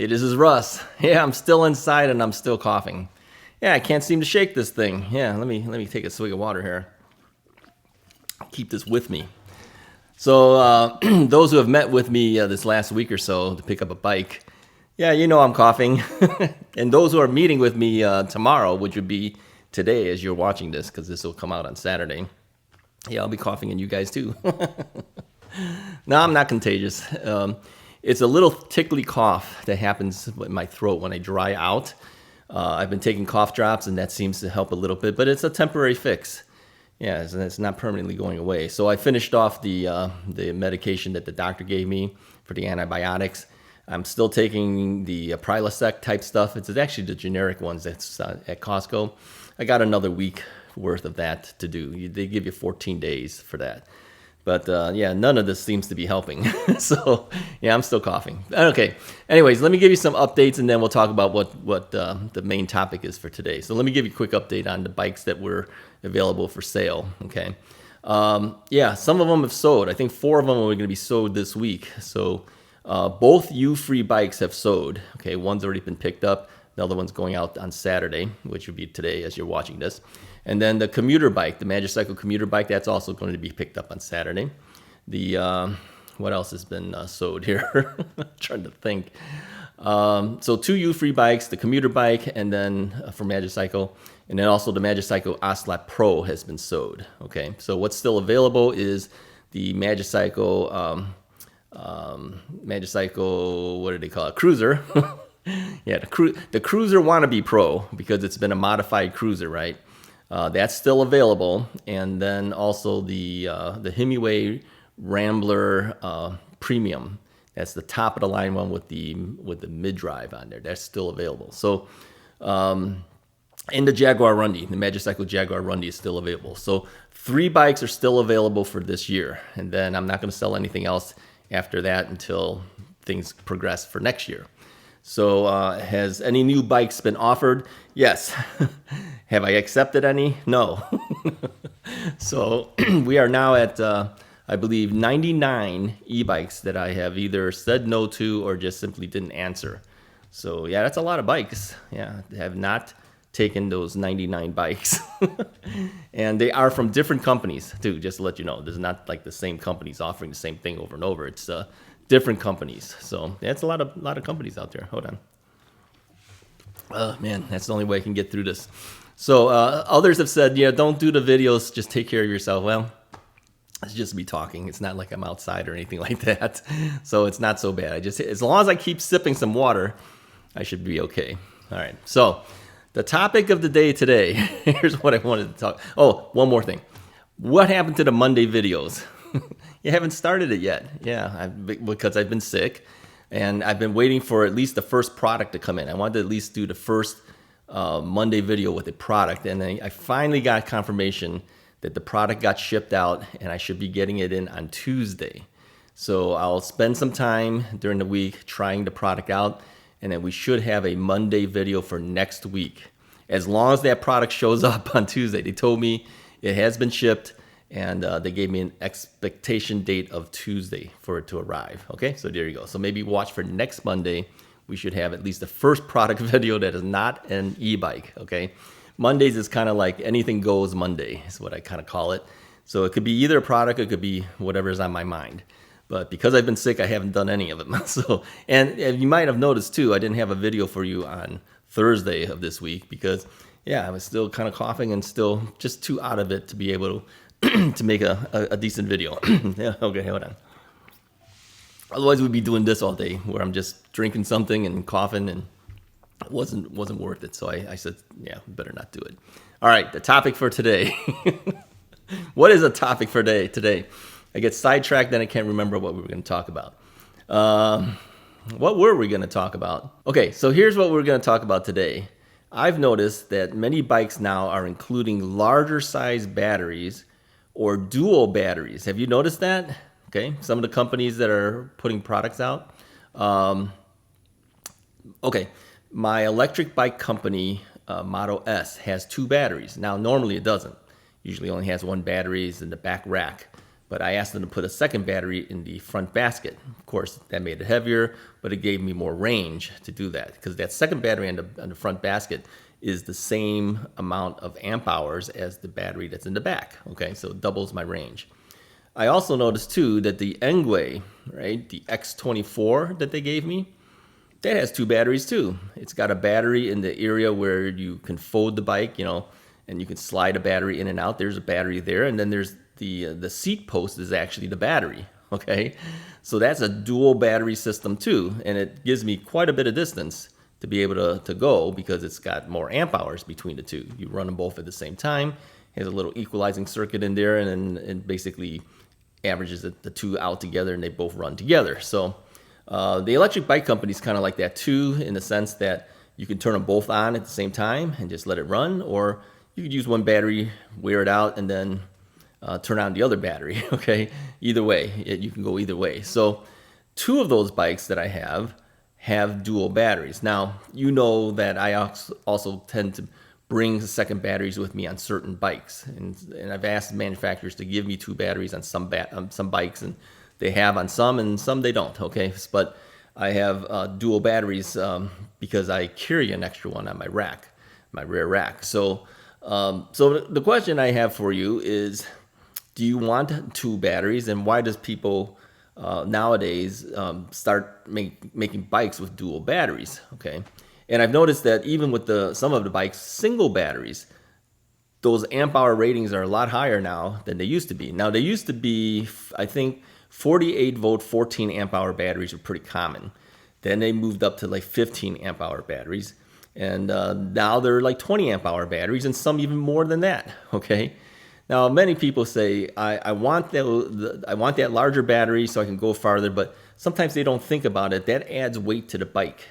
Hey, this is Russ. Yeah, I'm still inside and I'm still coughing. Yeah, I can't seem to shake this thing. Yeah, let me take a swig of water here. Keep this with me. So those who have met with me this last week or so to pick up a bike, yeah, you know I'm coughing. And those who are meeting with me tomorrow, which would be today as you're watching this, because this will come out on Saturday. Yeah, I'll be coughing and you guys too. No, I'm not contagious. It's a little tickly cough that happens in my throat when I dry out. I've been taking cough drops and that seems to help a little bit, but it's a temporary fix. Yeah, it's not permanently going away. So I finished off the medication that the doctor gave me for the antibiotics. I'm still taking the Prilosec type stuff. It's actually the generic ones that's at Costco. I got another week worth of that to do. They give you 14 days for that. But yeah, none of this seems to be helping. So yeah, I'm still coughing. Okay. Anyways, let me give you some updates and then we'll talk about what the main topic is for today. So let me give you a quick update on the bikes that were available for sale. Okay. Yeah, some of them have sold. I think 4 of them are going to be sold this week. So both Euphree bikes have sold. Okay, one's already been picked up. The other one's going out on Saturday, which would be today as you're watching this. And then the commuter bike, the Magicycle commuter bike, that's also going to be picked up on Saturday. The what else has been sold here? I'm trying to think. So 2 Euphree bikes, the commuter bike, and then for Magicycle, and then also the Magicycle Ocelot Pro has been sold. Okay, so what's still available is the Magicycle, what do they call it? Cruiser. Yeah, the Cruiser Wannabe Pro, because it's been a modified cruiser, right? That's still available, and then also the Himiway Rambler Premium. That's the top of the line one with the mid drive on there. That's still available. So, and the Jaguar Rundy, the Magicycle Jaguar Rundy is still available. So 3 bikes are still available for this year, and then I'm not going to sell anything else after that until things progress for next year. So has any new bikes been offered? Yes. Have I accepted any? No. So we are now at, I believe, 99 e-bikes that I have either said no to or just simply didn't answer. So yeah, that's a lot of bikes. Yeah, I have not taken those 99 bikes. And they are from different companies too, just to let you know. There's not like the same companies offering the same thing over and over. It's different companies. So that's a lot of companies out there. Hold on. Oh man, that's the only way I can get through this. So others have said, yeah, don't do the videos, just take care of yourself. Well, it's just me talking. It's not like I'm outside or anything like that. So it's not so bad. As long as I keep sipping some water, I should be okay. All right. So the topic of the day today, here's what I wanted to talk. Oh, one more thing. What happened to the Monday videos? You haven't started it yet. Yeah, because I've been sick and I've been waiting for at least the first product to come in. I wanted to at least do the first Monday video with the product, and then I finally got confirmation that the product got shipped out and I should be getting it in on Tuesday. So I'll spend some time during the week trying the product out, and then we should have a Monday video for next week. As long as that product shows up on Tuesday. They told me it has been shipped, and they gave me an expectation date of Tuesday for it to arrive. Okay, so there you go. So maybe watch for next Monday. We should have at least the first product video that is not an e-bike. Okay, Mondays is kind of like anything goes Monday is what I kind of call it. So it could be either a product, it could be whatever's on my mind. But because I've been sick, I haven't done any of them. So, and you might have noticed too, I didn't have a video for you on Thursday of this week because, yeah, I was still kind of coughing and still just too out of it to be able to make a decent video. Yeah, okay, hold on. Otherwise, we'd be doing this all day, where I'm just drinking something and coughing, and it wasn't worth it. So I said, yeah, better not do it. All right, the topic for today. What is a topic for today? I get sidetracked, then I can't remember what we were going to talk about. What were we going to talk about? Okay, so here's what we're going to talk about today. I've noticed that many bikes now are including larger size batteries or dual batteries. Have you noticed that? Okay, some of the companies that are putting products out. Okay, my electric bike company, Model S, has 2 batteries. Now, normally it doesn't. Usually only has 1 battery in the back rack. but I asked them to put a second battery in the front basket. Of course, that made it heavier, but it gave me more range to do that, because that second battery on the front basket is the same amount of amp hours as the battery that's in the back. Okay, so it doubles my range. I also noticed too that the Engwe, right, the X24 that they gave me, that has two batteries too. It's got a battery in the area where you can fold the bike, and you can slide a battery in and out. There's a battery there, and then there's the seat post is actually the battery. Okay, so that's a dual battery system too, and it gives me quite a bit of distance to be able to go, because it's got more amp hours between the two. You run them both at the same time. It has a little equalizing circuit in there, and then it basically averages the two out together, and they both run together. So the electric bike companies kind of like that too, in the sense that you can turn them both on at the same time and just let it run, or you could use one battery, wear it out, and then turn on the other battery. Okay, either way, you can go either way. So two of those bikes that I have dual batteries. Now, you know that I also tend to bring second batteries with me on certain bikes, and I've asked manufacturers to give me two batteries on some bikes, and they have on some, and some they don't. Okay, but I have dual batteries because I carry an extra one on my rack, my rear rack. So the question I have for you is, do you want two batteries, and why does people nowadays start making bikes with dual batteries? Okay, and I've noticed that even with some of the bikes, single batteries, those amp hour ratings are a lot higher now than they used to be. Now, they used to be, I think, 48 volt, 14 amp hour batteries were pretty common. Then they moved up to like 15 amp hour batteries. And now they're like 20 amp hour batteries, and some even more than that. Okay. Now, many people say, I want that larger battery so I can go farther, but sometimes they don't think about it. That adds weight to the bike.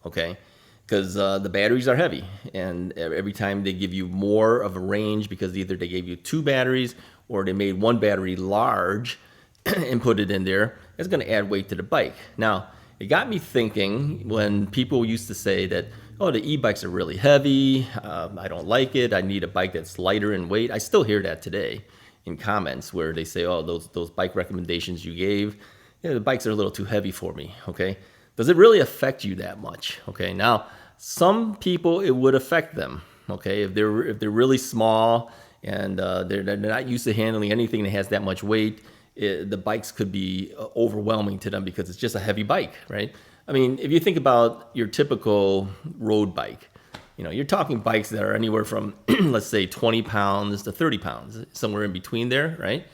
Okay. Because the batteries are heavy, and every time they give you more of a range, because either they gave you two batteries or they made one battery large and put it in there, it's going to add weight to the bike. Now, it got me thinking when people used to say that, oh, the e-bikes are really heavy, I don't like it, I need a bike that's lighter in weight. I still hear that today in comments where they say, oh, those bike recommendations you gave, the bikes are a little too heavy for me. Okay, does it really affect you that much? Okay, now some people it would affect them. Okay, if they're really small and they're not used to handling anything that has that much weight, the bikes could be overwhelming to them because it's just a heavy bike, right? I mean, if you think about your typical road bike, you're talking bikes that are anywhere from, let's say, 20 pounds to 30 pounds, somewhere in between there, right?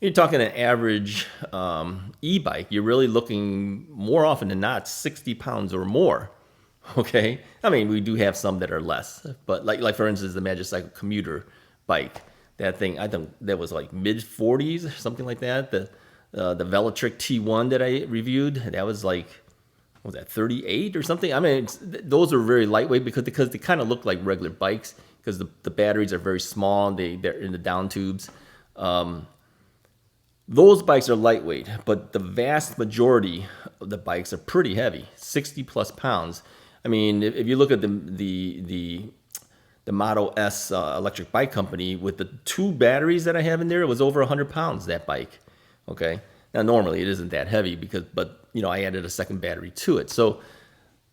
You're talking an average e-bike, you're really looking more often than not 60 pounds or more, okay? I mean, we do have some that are less, but like for instance, the Magicycle commuter bike, that thing, I think that was like mid 40s or something like that. The Velotric T1 that I reviewed, that was like, what was that, 38 or something? I mean, those are very lightweight because they kind of look like regular bikes because the batteries are very small. They're in the down tubes. Those bikes are lightweight, but the vast majority of the bikes are pretty heavy, 60 plus pounds. I mean, if you look at the Model S electric bike company with the two batteries that I have in there, it was over 100 pounds, that bike. Okay. Now, normally it isn't that heavy but I added a second battery to it. So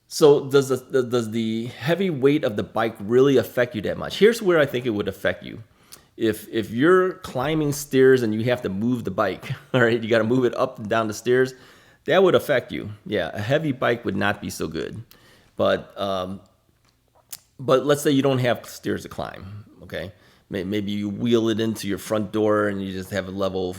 does the heavy weight of the bike really affect you that much? Here's where I think it would affect you. If you're climbing stairs and you have to move the bike, all right, you got to move it up and down the stairs, that would affect you. Yeah, a heavy bike would not be so good. But let's say you don't have stairs to climb, okay? Maybe you wheel it into your front door and you just have a level,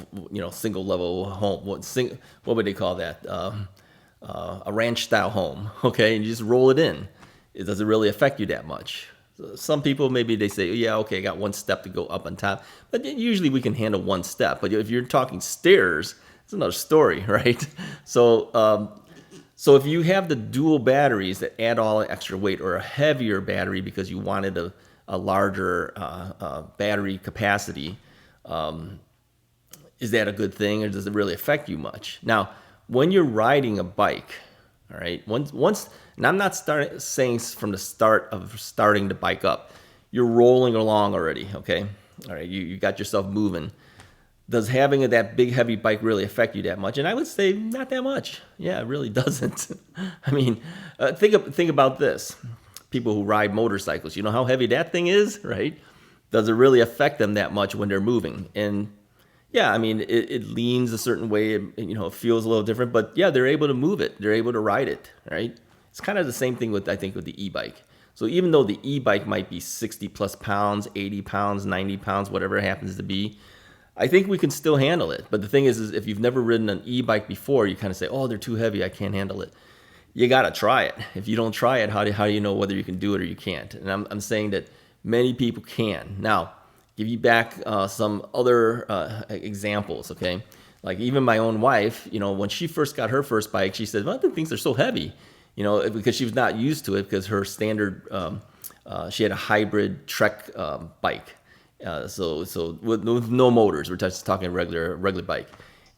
single level home. What would they call that? A ranch style home, okay? And you just roll it in. It doesn't really affect you that much. Some people, maybe they say, yeah, okay, I got one step to go up on top. But usually we can handle one step. But if you're talking stairs, it's another story, right? So if you have the dual batteries that add all the extra weight, or a heavier battery because you wanted a larger battery capacity, is that a good thing, or does it really affect you much? Now, when you're riding a bike, all right, once, and I'm not saying from the start of starting the bike up, you're rolling along already, okay? All right, you got yourself moving. does having that big heavy bike really affect you that much? And I would say not that much. Yeah, it really doesn't. I mean, think about this. People who ride motorcycles, you know how heavy that thing is, right? Does it really affect them that much when they're moving? And yeah, I mean, it leans a certain way, it feels a little different, but yeah, they're able to move it. They're able to ride it, right? It's kind of the same thing with, I think, with the e-bike. So even though the e-bike might be 60 plus pounds, 80 pounds, 90 pounds, whatever it happens to be, I think we can still handle it. But the thing is if you've never ridden an e-bike before, you kind of say, oh, they're too heavy, I can't handle it. You got to try it. If you don't try it, how do you know whether you can do it or you can't? And I'm saying that many people can. Now, give you back some other examples, okay? Like even my own wife, when she first got her first bike, she said, well, the things are so heavy, because she was not used to it because her standard, she had a hybrid Trek bike. So with no motors, we're just talking a regular bike.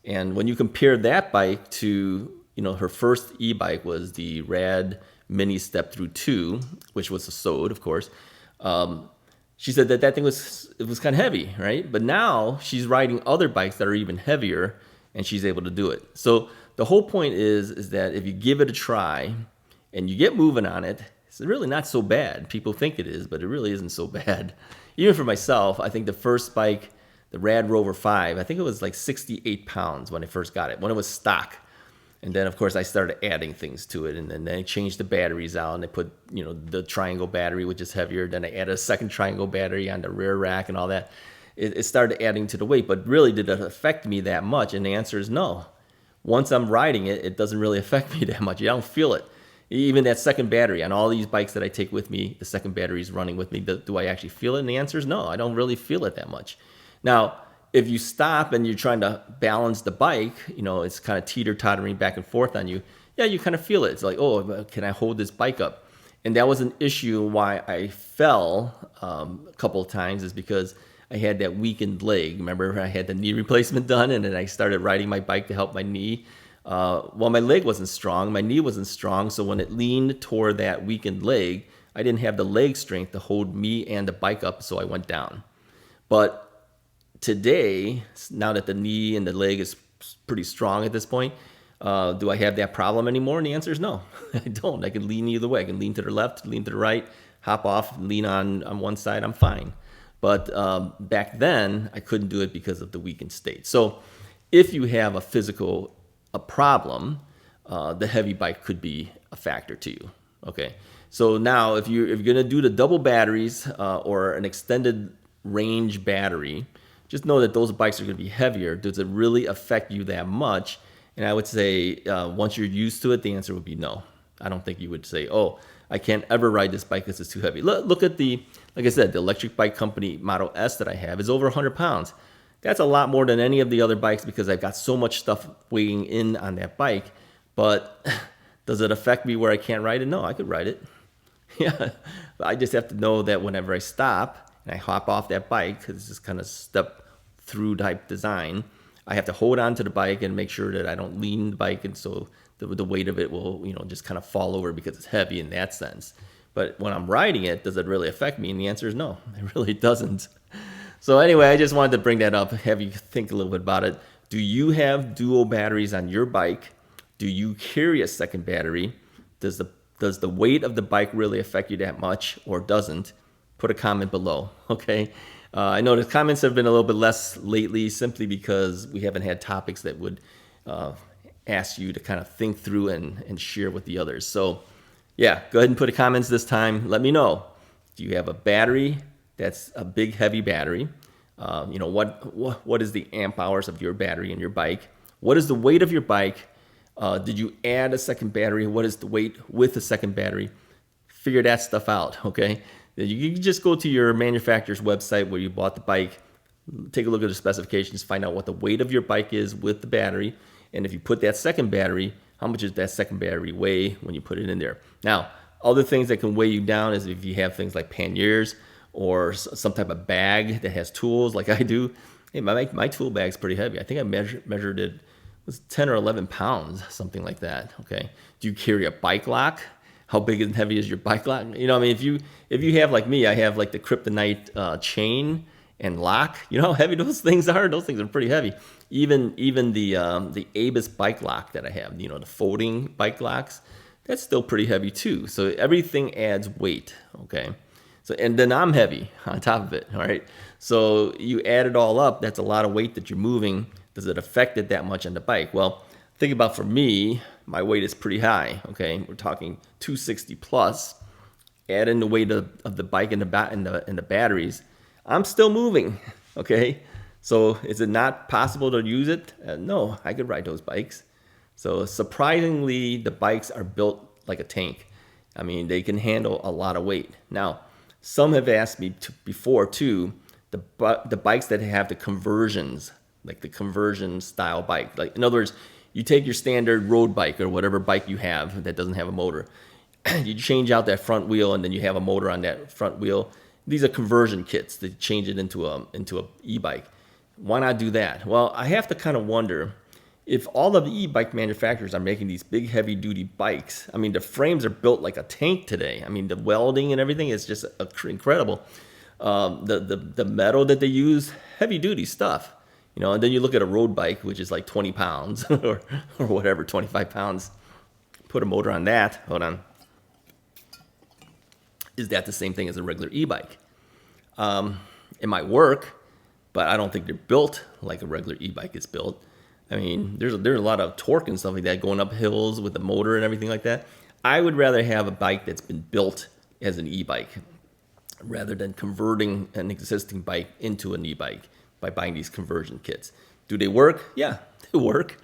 And when you compare that bike to, her first e-bike was the Rad Mini Step Through 2, which was a Sode, of course. She said that thing was kind of heavy, right? But now she's riding other bikes that are even heavier, and she's able to do it. So the whole point is that if you give it a try and you get moving on it, it's really not so bad. People think it is, but it really isn't so bad. Even for myself, I think the first bike, the Rad Rover 5, I think it was like 68 pounds when I first got it, when it was stock. And then, of course, I started adding things to it. And then they changed the batteries out. And they put, the triangle battery, which is heavier. Then I added a second triangle battery on the rear rack and all that. It started adding to the weight. But really, did it affect me that much? And the answer is no. Once I'm riding it, it doesn't really affect me that much. I don't feel it. Even that second battery on all these bikes that I take with me, the second battery is running with me. Do I actually feel it? And the answer is no. I don't really feel it that much. Now, if you stop and you're trying to balance the bike, it's kind of teeter-tottering back and forth on you. Yeah, you kind of feel it. It's like, oh, can I hold this bike up? And that was an issue why I fell a couple of times, is because I had that weakened leg. Remember, I had the knee replacement done, and then I started riding my bike to help my knee. Well, my leg wasn't strong. My knee wasn't strong. So when it leaned toward that weakened leg, I didn't have the leg strength to hold me and the bike up, so I went down. But today, now that the knee and the leg is pretty strong at this point, do I have that problem anymore? And the answer is no, I don't. I can lean either way. I can lean to the left, lean to the right, hop off, lean on one side. I'm fine. But back then, I couldn't do it because of the weakened state. So if you have a problem, the heavy bike could be a factor to you. Okay. So now if you're going to do the double batteries or an extended range battery, just know that those bikes are going to be heavier. Does it really affect you that much? And I would say once you're used to it, the answer would be no. I don't think you would say, oh, I can't ever ride this bike because it's too heavy. Look at like I said, the electric bike company Model S that I have is over 100 pounds. That's a lot more than any of the other bikes because I've got so much stuff weighing in on that bike. But does it affect me where I can't ride it? No, I could ride it. Yeah, but I just have to know that whenever I stop and I hop off that bike, because it's just kind of step-through type design, I have to hold on to the bike and make sure that I don't lean the bike, and so the weight of it will, just kind of fall over because it's heavy in that sense. But when I'm riding it, does it really affect me? And the answer is no, it really doesn't. So anyway, I just wanted to bring that up, have you think a little bit about it. Do you have dual batteries on your bike? Do you carry a second battery? Does the weight of the bike really affect you that much or doesn't? Put a comment below, okay? I know the comments have been a little bit less lately simply because we haven't had topics that would ask you to kind of think through and share with the others. So yeah, go ahead and put a comments this time. Let me know. Do you have a battery that's a big, heavy battery? What is the amp hours of your battery in your bike? What is the weight of your bike? Did you add a second battery? What is the weight with the second battery? Figure that stuff out, okay? You can just go to your manufacturer's website where you bought the bike, take a look at the specifications, find out what the weight of your bike is with the battery, and if you put that second battery, how much does that second battery weigh when you put it in there? Now, other things that can weigh you down is if you have things like panniers or some type of bag that has tools like I do. Hey, my tool bag's pretty heavy. I think I measured it, was 10 or 11 pounds, something like that, okay? Do you carry a bike lock? How big and heavy is your bike lock? If you have like me, I have like the kryptonite chain, and lock. You know how heavy those things are? Those things are pretty heavy. Even the Ebikes bike lock that I have, you know, the folding bike locks, that's still pretty heavy too. So everything adds weight, okay? So, and then I'm heavy on top of it, all right? So you add it all up, that's a lot of weight that you're moving. Does it affect it that much on the bike? Well, think about for me, my weight is pretty high, okay? We're talking 260 plus. Add in the weight of the bike and the batteries, I'm still moving, okay? So is it not possible to use it? No, I could ride those bikes. So surprisingly, the bikes are built like a tank. I mean, they can handle a lot of weight. Now, some have asked me before too, the bikes that have the conversions, like the conversion style bike. Like in other words, you take your standard road bike or whatever bike you have that doesn't have a motor. You change out that front wheel and then you have a motor on that front wheel. These are conversion kits to change it into a e-bike. Why not do that? Well, I have to kind of wonder if all of the e-bike manufacturers are making these big heavy duty bikes. I mean, the frames are built like a tank today. I mean, the welding and everything is just incredible. The metal that they use, heavy duty stuff. You know, and then you look at a road bike, which is like 20 pounds or whatever, 25 pounds. Put a motor on that. Hold on. Is that the same thing as a regular e-bike? It might work, but I don't think they're built like a regular e-bike is built. I mean, there's a lot of torque and stuff like that going up hills with the motor and everything like that. I would rather have a bike that's been built as an e-bike rather than converting an existing bike into an e-bike by buying these conversion kits. Do they work? Yeah, they work.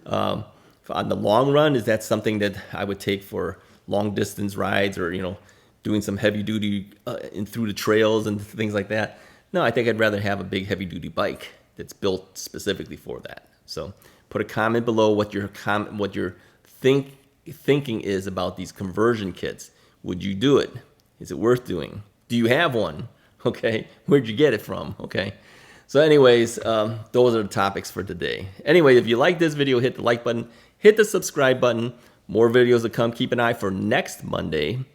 On the long run, is that something that I would take for long distance rides or, you know, doing some heavy duty in through the trails and things like that? No, I think I'd rather have a big heavy duty bike that's built specifically for that. So put a comment below what your thinking is about these conversion kits. Would you do it? Is it worth doing? Do you have one? Okay, where'd you get it from? Okay. So anyways, those are the topics for today. Anyway, if you like this video, hit the like button, hit the subscribe button. More videos to come. Keep an eye for next Monday.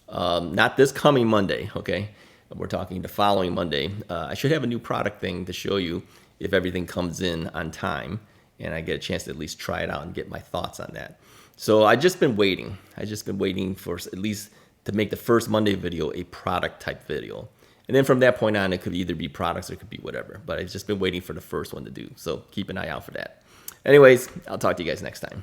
Not this coming Monday, okay? We're talking the following Monday. I should have a new product thing to show you if everything comes in on time and I get a chance to at least try it out and get my thoughts on that. So I've just been waiting. For at least to make the first Monday video a product type video. And then from that point on, it could either be products or it could be whatever. But I've just been waiting for the first one to do. So keep an eye out for that. Anyways, I'll talk to you guys next time.